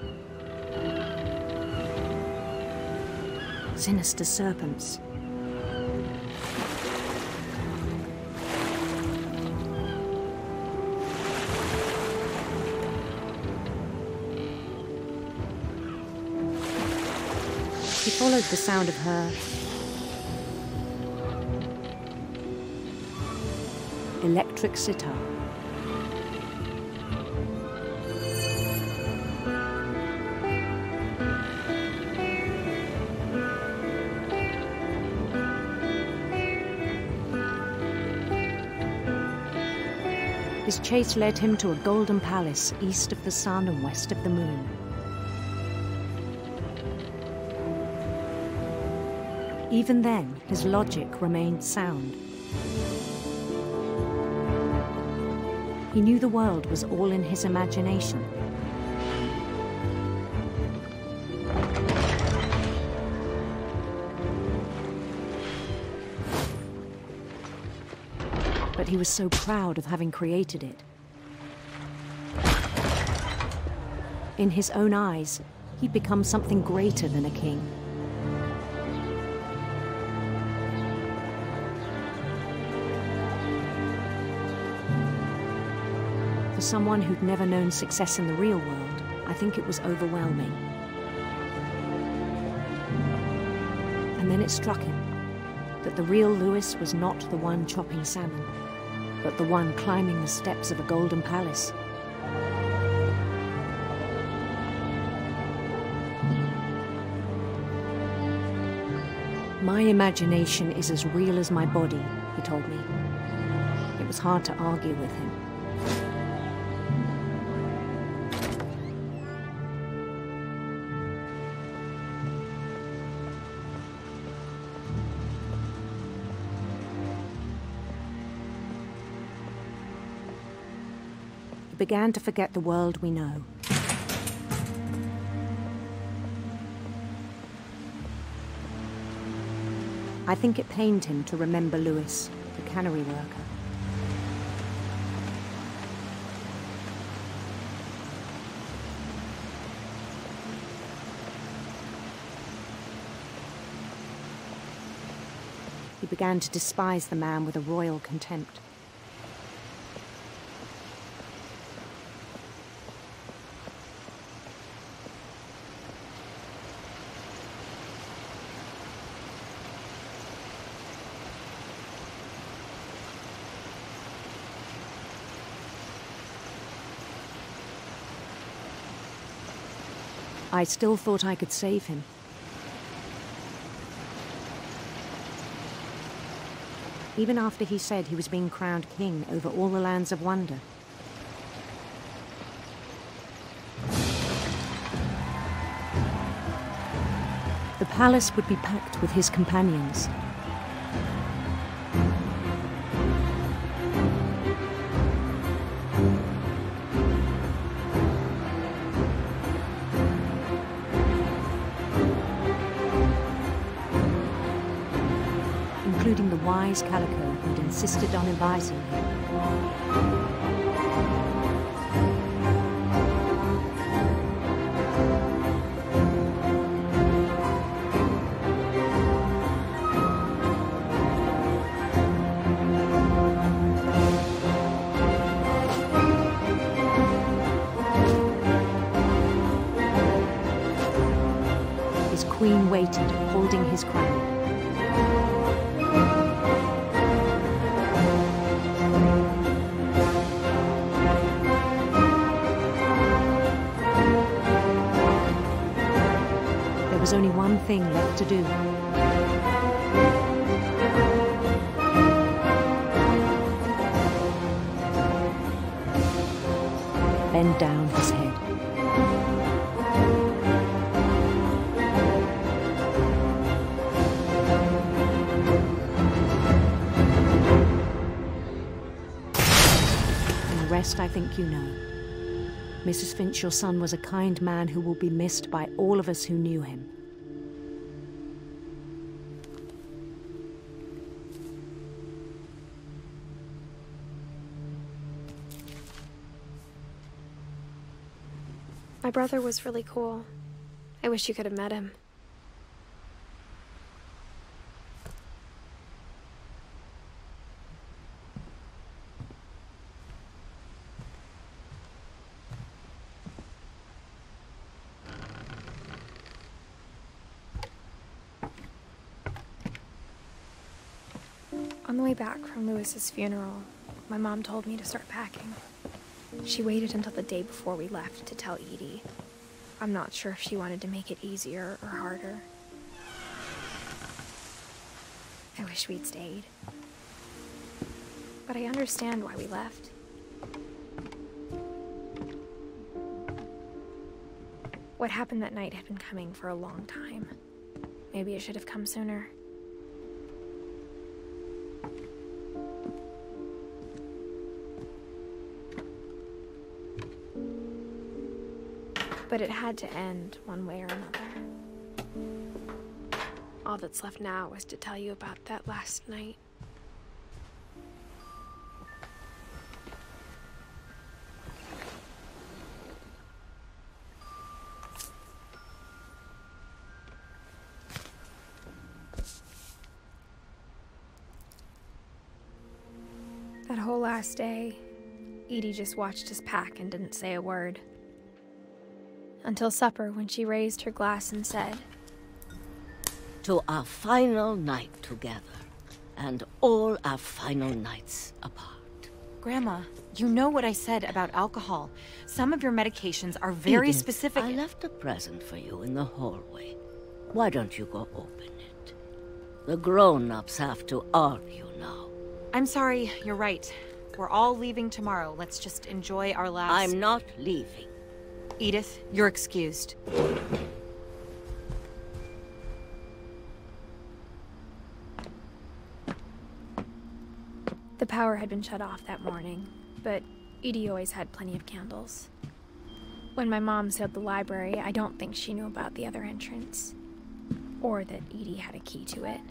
sinister serpents. He followed the sound of her electric sitar. His chase led him to a golden palace east of the sun and west of the moon. Even then, his logic remained sound. He knew the world was all in his imagination. But he was so proud of having created it. In his own eyes, he'd become something greater than a king. For someone who'd never known success in the real world, I think it was overwhelming. And then it struck him that the real Louis was not the one chopping salmon, but the one climbing the steps of a golden palace. My imagination is as real as my body, he told me. It was hard to argue with him. He began to forget the world we know. I think it pained him to remember Louis, the cannery worker. he began to despise the man with a royal contempt. I still thought I could save him. Even after he said he was being crowned king over all the lands of wonder. The palace would be packed with his companions. Including the wise Calico who'd insisted on advising him. His queen waited, holding his crown. There was only one thing left to do. Bend down his head. And the rest I think you know. Mrs. Finch, your son was a kind man who will be missed by all of us who knew him. My brother was really cool. I wish you could have met him. On the way back from Lewis's funeral, my mom told me to start packing. She waited until the day before we left to tell Edie. I'm not sure if she wanted to make it easier or harder. I wish we'd stayed. But I understand why we left. What happened that night had been coming for a long time. Maybe it should have come sooner. But it had to end one way or another. All that's left now is to tell you about that last night. That whole last day, Edie just watched us pack and didn't say a word. Until supper, when she raised her glass and said, "To our final night together, and all our final nights apart." Grandma, you know what I said about alcohol. Some of your medications are very Edith, specific. I left a present for you in the hallway. Why don't you go open it? The grown-ups have to argue now. I'm sorry, you're right. We're all leaving tomorrow. Let's just enjoy our last... I'm not leaving. Edith, you're excused. The power had been shut off that morning, but Edie always had plenty of candles. When my mom sealed the library, I don't think she knew about the other entrance, or that Edie had a key to it.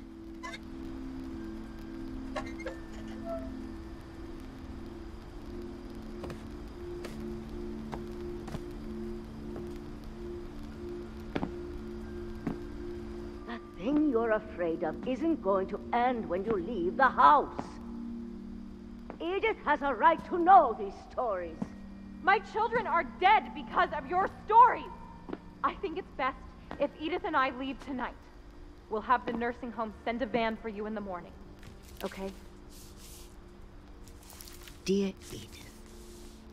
That thing you're afraid of isn't going to end when you leave the house. Edith has a right to know these stories. My children are dead because of your stories. I think it's best if Edith and I leave tonight. We'll have the nursing home send a van for you in the morning. Okay? Dear Edith,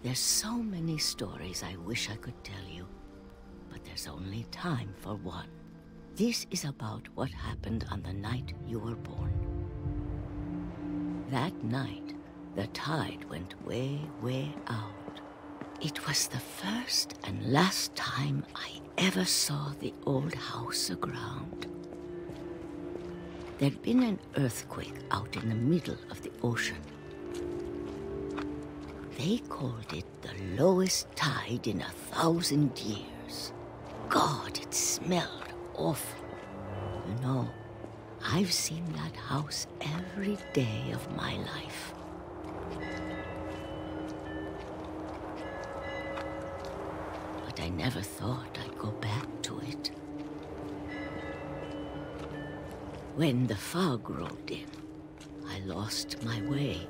there's so many stories I wish I could tell you, but there's only time for one. This is about what happened on the night you were born. That night, the tide went way, way out. It was the first and last time I ever saw the old house aground. There'd been an earthquake out in the middle of the ocean. They called it the lowest tide in 1,000 years. God, it smelled awful. You know, I've seen that house every day of my life. But I never thought I'd go back to it. When the fog rolled in, I lost my way.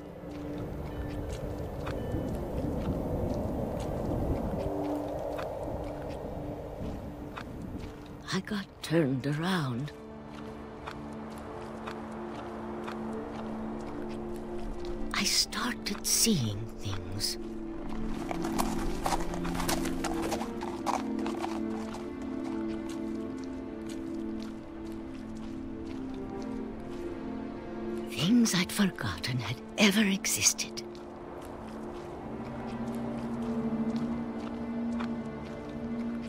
I got turned around. I started seeing things. Things I'd forgotten had ever existed.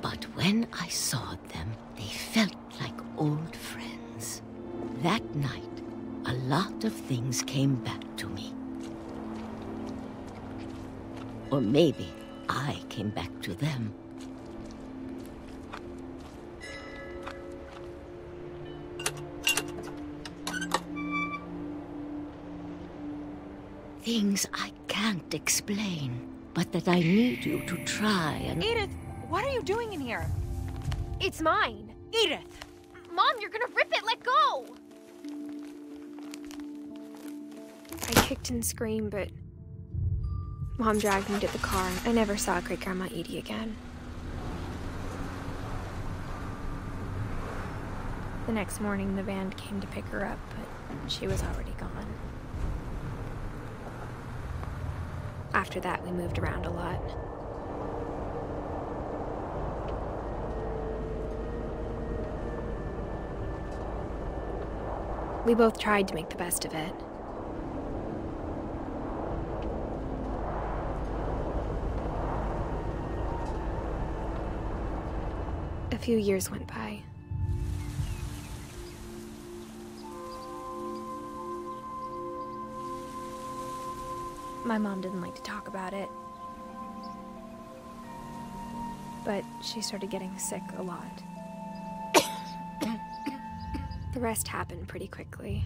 But when I saw them, they felt like old friends. That night, a lot of things came back to me. Or maybe I came back to them. Things I can't explain, but that I need you to try and... Edith, what are you doing in here? It's mine. Edith! Mom, you're gonna rip it! Let go! I kicked and screamed, but Mom dragged me to the car. I never saw Great-Grandma Edie again. The next morning, the van came to pick her up, but she was already gone. After that, we moved around a lot. We both tried to make the best of it. A few years went by. My mom didn't like to talk about it, but she started getting sick a lot. The rest happened pretty quickly.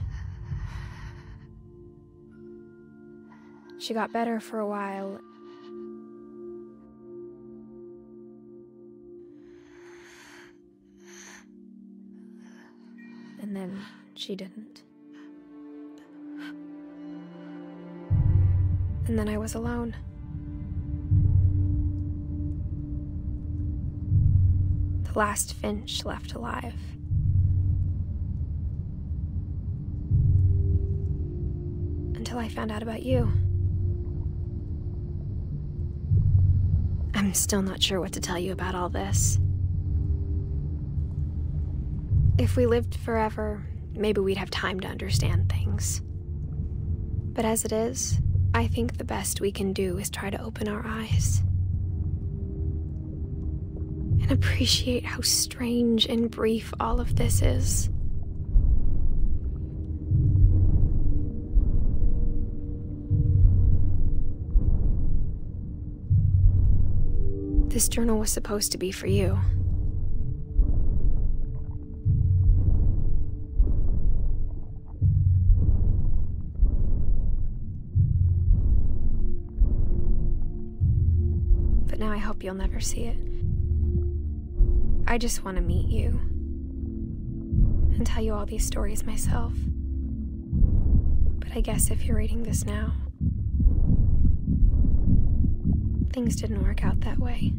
She got better for a while. And then she didn't. And then I was alone. The last Finch left alive. Until I found out about you. I'm still not sure what to tell you about all this. If we lived forever, maybe we'd have time to understand things. But as it is, I think the best we can do is try to open our eyes. And appreciate how strange and brief all of this is. This journal was supposed to be for you. But now I hope you'll never see it. I just want to meet you and tell you all these stories myself. But I guess if you're reading this now, things didn't work out that way.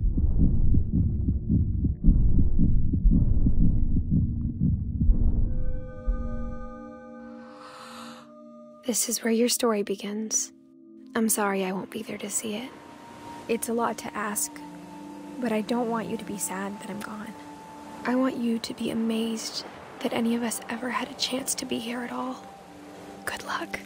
This is where your story begins. I'm sorry I won't be there to see it. It's a lot to ask, but I don't want you to be sad that I'm gone. I want you to be amazed that any of us ever had a chance to be here at all. Good luck.